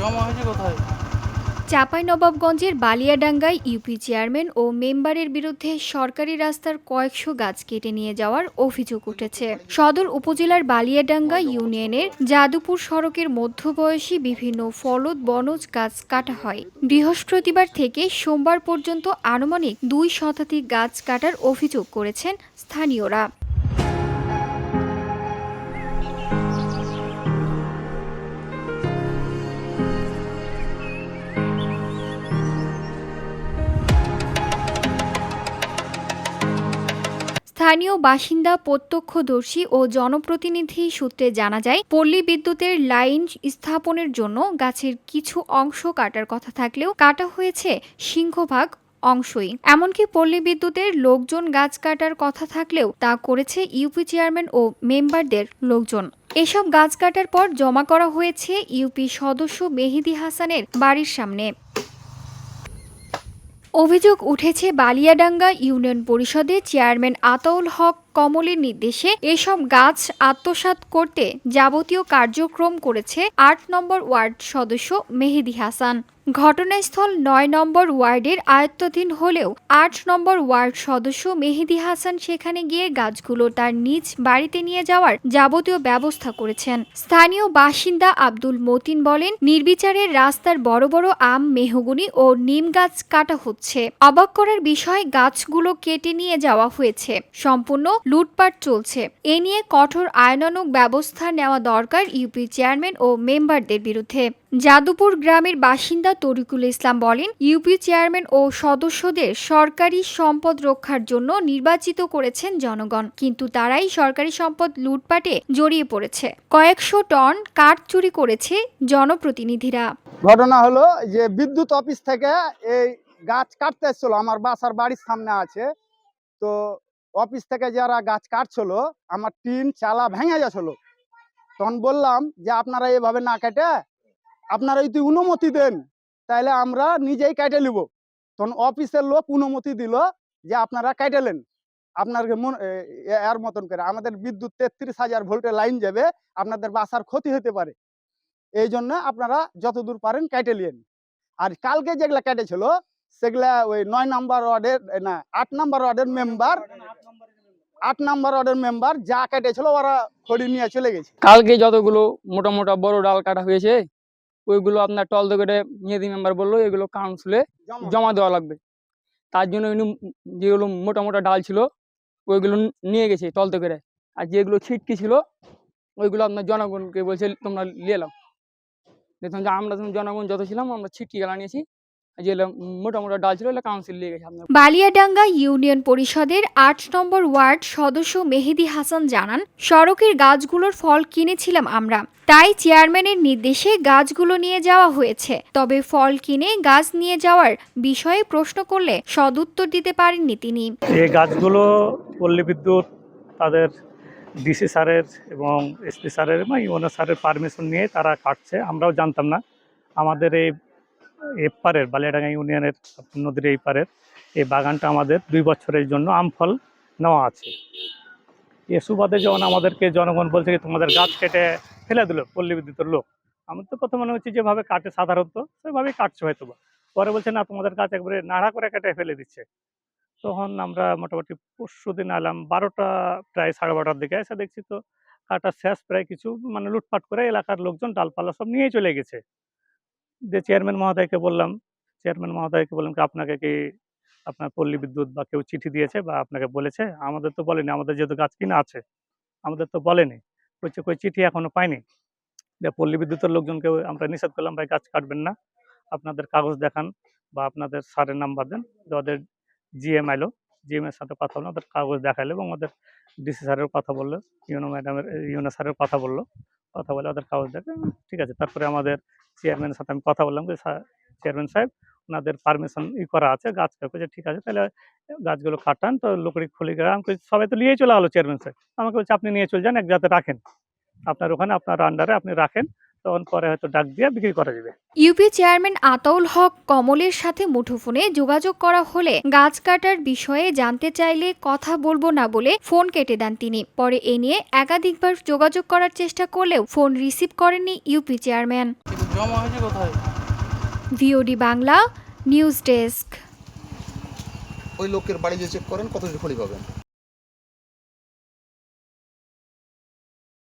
জমা হয়েছে কোথায়? চাঁপাইনবাবগঞ্জের বালিয়াডাঙ্গায় ইউপি চেয়ারম্যান ও মেম্বারের বিরুদ্ধে সরকারি রাস্তার কয়েকশো গাছ কেটে নিয়ে যাওয়ার অভিযোগ উঠেছে। সদর উপজেলার বালিয়াডাঙ্গা ইউনিয়নের যাদুপুর সড়কের মধ্যবয়সী বিভিন্ন ফলদ বনজ গাছ কাটা হয়। বৃহস্পতিবার থেকে সোমবার পর্যন্ত আনুমানিক 2 শতাধিক গাছ কাটার অভিযোগ করেছেন স্থানীয়রা। স্থানীয় বাসিন্দা, প্রত্যক্ষদর্শী ও জনপ্রতিনিধি সূত্রে জানা যায়, পল্লী বিদ্যুতের লাইন স্থাপনের জন্য গাছের কিছু অংশ কাটার কথা থাকলেও কাটা হয়েছে সিংহভাগ অংশই। এমনকি পল্লী বিদ্যুতের লোকজন গাছ কাটার কথা থাকলেও তা করেছে ইউপি চেয়ারম্যান ও মেম্বারদের লোকজন। এসব গাছ কাটার পর জমা করা হয়েছে ইউপি সদস্য মেহেদী হাসানের বাড়ির সামনে। অভিযোগ উঠেছে বালিয়াডাঙ্গা ইউনিয়ন পরিষদের চেয়ারম্যান আতাউল হক কমলের নির্দেশে এসব গাছ আত্মসাৎ করতে যাবতীয় কার্যক্রম করেছে ৮ নম্বর ওয়ার্ড সদস্য মেহেদী হাসান। ঘটনাস্থল ৯ নম্বর ওয়ার্ডের আয়ত্তাধীন হলেও ৮ নম্বর ওয়ার্ড সদস্য মেহেদী হাসান সেখানে গিয়ে গাছগুলো তার নিজ বাড়িতে নিয়ে যাওয়ার যাবতীয় ব্যবস্থা করেছেন। স্থানীয় বাসিন্দা আব্দুল মতিন বলেন, নির্বিচারে রাস্তার বড় বড় আম, মেহগনি ও নিম গাছ কাটা হচ্ছে। অবাক করার বিষয়, গাছগুলো কেটে নিয়ে যাওয়া হয়েছে, সম্পূর্ণ লুটপাট চলছে। এ নিয়ে কঠোর আইনানুগ ব্যবস্থা নেওয়া দরকার ইউপি চেয়ারম্যান ও মেম্বারদের বিরুদ্ধে। যাদুপুর গ্রামের বাসিন্দা তরিকুল ইসলাম বলেন, ইউপি চেয়ারম্যান ও সদস্যদের সরকারি সম্পদ রক্ষার জন্য নির্বাচিত করেছেন জনগণ, কিন্তু তারাই সরকারি সম্পদ লুটপাটে জড়িয়ে পড়েছে। কয়েকশো টন কাঠ চুরি করেছে জনপ্রতিনিধিরা। ঘটনা হলো যে বিদ্যুৎ অফিস থেকে এই গাছ কাটতে এসেছিল, আমার বাসার বাড়ির সামনে আছে। তো অফিস থেকে যারা গাছ কাটছিল, আমার টিন চালা ভেঙে যাচ্ছিল। তখন বললাম যে আপনারা এভাবে না কেটে আপনারা যদি অনুমতি দেন তাহলে আমরা নিজেই কেটে নিব। তখন অফিসের লোক অনুমতি দিল যে আপনারা কেটেলেন আপনার এর মতন করে। আমাদের বিদ্যুৎ ৩৩,০০০ ভোল্টের লাইন যাবে, আপনাদের বাসার ক্ষতি হতে পারে, এই জন্য আপনারা যতদূর পারেন কেটে নিন। আর কালকে যেগুলা কেটেছিল সেগুলা ওই ৯ নম্বর ওয়ার্ডের না ৮ নম্বর ওয়ার্ডের মেম্বার ৮ নম্বর ওয়ার্ডের মেম্বার যা কেটেছিল ওরা খড়ি নিয়ে চলে গেছে। কালকে যতগুলো মোটা মোটা বড় ডাল কাটা হয়েছে ওইগুলো আপনার টলদে করে মেহেদী মেম্বার বললো এগুলো কাউন্সিলে জমা দেওয়া লাগবে। তার জন্য যেগুলো মোটা মোটা ডাল ছিল ওইগুলো নিয়ে গেছে টলতে করে। আর যেগুলো ছিটকি ছিল ওইগুলো আপনার জনগণকে বলছে তোমরা নিয়ে এলাম। দেখুন যে আমরা জনগণ যত ছিলাম আমরা ছিটকি গেলা নিয়েছি, যেগুলো মোটা মোটা ডাল ছিল ওগুলো কাউন্সিল নিয়ে গেছে আপনার। বালিয়াডাঙ্গা ইউনিয়ন পরিষদের ৮ নম্বর ওয়ার্ড সদস্য মেহেদী হাসান জানান, সড়কের গাছগুলোর ফল কিনেছিলাম আমরা, তাই চেয়ারম্যানের নির্দেশে গাছগুলো নিয়ে যাওয়া হয়েছে। তবে ফল কিনে গাছ নিয়ে যাওয়ার বিষয়ে প্রশ্ন করলে সদুত্তর দিতে পারেননি তিনি। এই গাছগুলো পল্লী বিদ্যুৎ তাদের ডিসি স্যারের এবং এসপি স্যারের বা ইউনো স্যারের পারমিশন নিয়ে তারা কাটছে, আমরাও জানতাম না। আমাদের এই এপারের বালিয়াডাঙ্গা ইউনিয়নের নদীর এই পারের এই বাগানটা আমাদের ২ বছরের জন্য আম ফল নেওয়া আছে। এ সুবাদে যখন আমাদেরকে জনগণ বলছে কি তোমাদের গাছ কেটে ফেলে দিল পল্লী বিদ্যুতের লোক, আমার তো প্রথম মনে হচ্ছে যেভাবে কাটে সাধারণত সেভাবেই কাটছে হয়তো বা। পরে বলছে না তোমাদের গাছ একবারে নাড়া করে কেটে ফেলে দিচ্ছে। তখন আমরা মোটামুটি পরশুদিন এলাম ১২টা প্রায় ১২:৩০টার দিকে এসে দেখছি তো কাটা শেষ, প্রায় কিছু মানে লুটপাট করে এলাকার লোকজন ডালপালা সব নিয়ে চলে গেছে। যে চেয়ারম্যান মহোদয়কে বললাম কি আপনাকে কি আপনার পল্লী বিদ্যুৎ বা কেউ চিঠি দিয়েছে বা আপনাকে বলেছে? আমাদের তো বলেনি, আমাদের যেহেতু গাছ কিনা আছে আমাদের তো বলেনি। বলছে কই চিঠি এখনো পাইনি। যে পল্লী বিদ্যুতের লোকজনকে আমরা নিষেধ করলাম ভাই গাছ কাটবেন না, আপনাদের কাগজ দেখান বা আপনাদের স্যারের নাম্বার দেন। ওদের জিএম আইলো, জিএম এর সাথে কথা হলো, ওদের কাগজ দেখাইলো এবং ওদের ডিসি স্যারের কথা বললো, ইউনো স্যারের কথা বললো, কথা বলে ওদের কাগজ দেখে ঠিক আছে। তারপরে আমাদের চেয়ারম্যানের সাথে আমি কথা বললাম যে চেয়ারম্যান সাহেব ওনাদের পারমিশন করা আছে গাছ কাটবে, ঠিক আছে তাহলে গাছগুলো কাটান। তো লকড়ি খুলি আমি সবাই তো নিয়েই চলে গেলো। চেয়ারম্যান সাহেব আমাকে বলছে আপনি নিয়ে চলে যান, এক জায়গাতে রাখেন, আপনার ওখানে আপনার আন্ডারে আপনি রাখেন, তখন পরে হয়তো ডাক দিয়ে বিক্রি করা যাবে। ইউপি চেয়ারম্যান আতাউল হক কমলের সাথে মুঠোফোনে যোগাযোগ করা হলে গাছ কাটার বিষয়ে জানতে চাইলে কথা বলবো না বলে ফোন কেটে দেন তিনি। পরে এ নিয়ে একাধিকবার যোগাযোগ করার চেষ্টা করলেও ফোন রিসিভ করেননি UP chairman. VOD Bangla news desk. ওই লোকের বাড়ি যে চেক করেন কত খড়ি পাবেন?